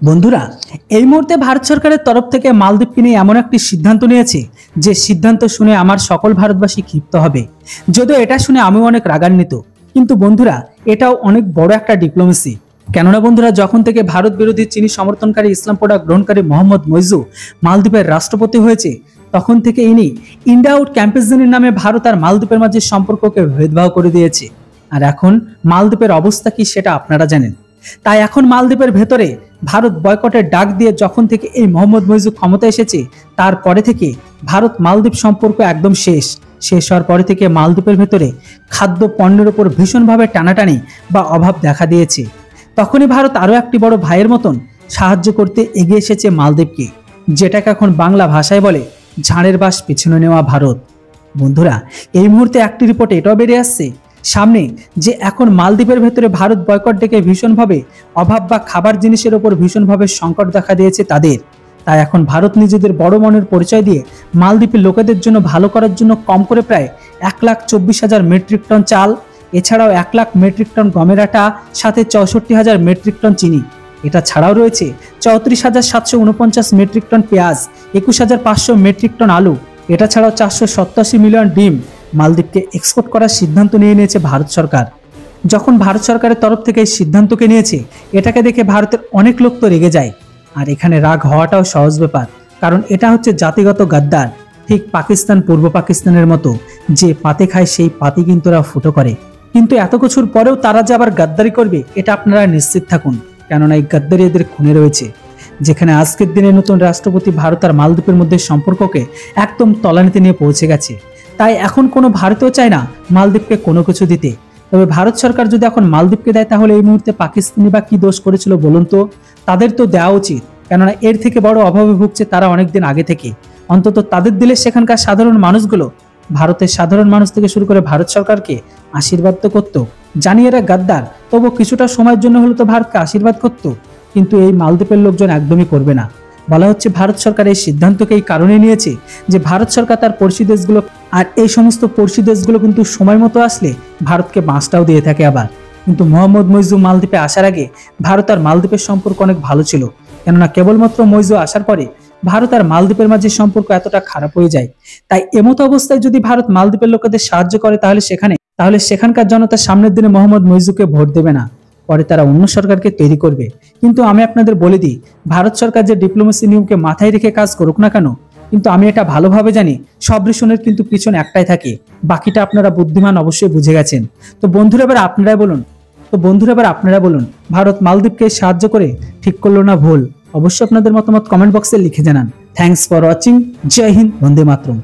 বন্ধুরা, এই মুহূর্তে ভারত সরকারের তরফ থেকে মালদ্বীপকে নিয়ে এমন একটি সিদ্ধান্ত নিয়েছে যে সিদ্ধান্ত শুনে আমার সকল ভারতবাসী ক্ষিপ্ত হবে। যদিও এটা শুনে আমিও অনেক রাগান্বিত, কিন্তু বন্ধুরা এটাও অনেক বড় একটা ডিপ্লোমেসি। কেননা বন্ধুরা, যখন থেকে ভারত বিরোধী চীনী সমর্থনকারী ইসলাম প্রোডাক্ট গ্রহণকারী মোহাম্মদ মইজু মালদ্বীপের রাষ্ট্রপতি হয়েছে, তখন থেকে ইনি ইন্ডিয়া আউট ক্যাম্পেইনের নামে ভারত আর মালদ্বীপের মাঝে সম্পর্ককে ভেদভাব করে দিয়েছে। আর এখন মালদ্বীপের অবস্থা কি সেটা আপনারা জানেন। তাই এখন মালদ্বীপের ভেতরে ভারত বয়কটের ডাক দিয়ে যখন থেকে এই মোহাম্মদ মইজু ক্ষমতা এসেছে, তারপরে থেকে ভারত মালদ্বীপ সম্পর্ক একদম শেষ হওয়ার পরে থেকে মালদ্বীপের ভেতরে খাদ্য পণ্যের উপর ভীষণভাবে টানাটানি বা অভাব দেখা দিয়েছে। তখনই ভারত আরও একটি বড় ভাইয়ের মতন সাহায্য করতে এগিয়ে এসেছে মালদ্বীপকে, যেটাকে এখন বাংলা ভাষায় বলে ঝাড়ের বাস পিছনে নেওয়া ভারত। বন্ধুরা, এই মুহূর্তে একটি রিপোর্ট এটাও বেরিয়ে আসছে সামনে যে এখন মালদ্বীপের ভেতরে ভারত বয়কট ডেকে ভীষণভাবে অভাব বা খাবার জিনিসের ওপর ভীষণভাবে সংকট দেখা দিয়েছে তাদের। তাই এখন ভারত নিজেদের বড় মনের পরিচয় দিয়ে মালদ্বীপের লোকেদের জন্য ভালো করার জন্য কম করে প্রায় 1,24,000 মেট্রিক টন চাল, এছাড়াও 1 লাখ মেট্রিক টন গমের আটা, সাথে 64,000 মেট্রিক টন চিনি। এটা ছাড়াও রয়েছে 34,749 মেট্রিক টন পেঁয়াজ, 21,500 মেট্রিক টন আলু। এটা ছাড়াও 487 মিলিয়ন ডিম মালদ্বীপকে এক্সপোর্ট করার সিদ্ধান্ত নিয়েছে ভারত সরকার। যখন ভারত সরকারের তরফ থেকে এই সিদ্ধান্তকে নিয়েছে, এটাকে দেখে ভারতের অনেক লোক তো রেগে যায়। আর এখানে রাগ হওয়াটাও সহজ ব্যাপার, কারণ এটা হচ্ছে জাতিগত গাদ্দার। ঠিক পাকিস্তান পূর্ব পাকিস্তানের মতো, যে পাতে খায় সেই পাতি কিন্তু ওরা ফুটো করে। কিন্তু এত কিছুর পরেও তারা যে আবার গাদ্দারি করবে এটা আপনারা নিশ্চিত থাকুন, কেননা এই গাদ্দারি এদের খুনে রয়েছে। যেখানে আজকের দিনে নতুন রাষ্ট্রপতি ভারত আর মালদ্বীপের মধ্যে সম্পর্ককে একদম তলানিতে নিয়ে পৌঁছে গেছে। তাই এখন কোনো ভারতীয় চায় না মালদ্বীপকে কোনো কিছু দিতে। তবে ভারত সরকার যদি এখন মালদ্বীপকে দেয়, তাহলে এই মুহূর্তে পাকিস্তানি বা কি দোষ করেছিল বলুন তো? তাদের তো দেওয়া উচিত, কেননা এর থেকে বড় অভাবে ভুগছে তারা অনেকদিন আগে থেকে। অন্তত তাদের দিলে সেখানকার সাধারণ মানুষগুলো ভারতের সাধারণ মানুষ থেকে শুরু করে ভারত সরকারকে আশীর্বাদ তো করতো। জানি এরা গাদ্দার, তবু কিছুটা সময়ের জন্য হলো তো ভারতকে আশীর্বাদ করতো। কিন্তু এই মালদ্বীপের লোকজন একদমই করবে না। বলা হচ্ছে ভারত সরকার এই সিদ্ধান্তকে এই কারণে নিয়েছে যে ভারত সরকার তার পড়শি দেশগুলো, আর এই সমস্ত পড়শি দেশগুলো কিন্তু সময় মতো আসলে ভারতকে বাঁশটাও দিয়ে থাকে আবার। কিন্তু মোহাম্মদ মইজু মালদ্বীপে আসার আগে ভারত আর মালদ্বীপের সম্পর্ক অনেক ভালো ছিল, কেননা কেবলমাত্র মইজু আসার পরে ভারত আর মালদ্বীপের মাঝে সম্পর্ক এতটা খারাপ হয়ে যায়। তাই এমতো অবস্থায় যদি ভারত মালদ্বীপের লোকেদের সাহায্য করে, তাহলে সেখানকার জনতা সামনের দিনে মোহাম্মদ মইজুকে ভোট দেবে না, পরে তারা অন্য সরকারকে তৈরি করবে। কিন্তু আমি আপনাদের বলে দিই, ভারত সরকার যে ডিপ্লোমেসি নিয়মকে মাথায় রেখে কাজ করুক না কেন, কিন্তু আমি এটা ভালোভাবে জানি সব রিশনের কিন্তু পিছনে একটাই থাকে, বাকিটা আপনারা বুদ্ধিমান অবশ্যই বুঝে গেছেন। তো বন্ধুরা এবার আপনারা বলুন, ভারত মালদ্বীপকে সাহায্য করে ঠিক করলো না ভুল? অবশ্যই আপনাদের মতামত কমেন্ট বক্সে লিখে জানান। Thanks for watching. জয় হিন্দ, বন্দে মাতরম।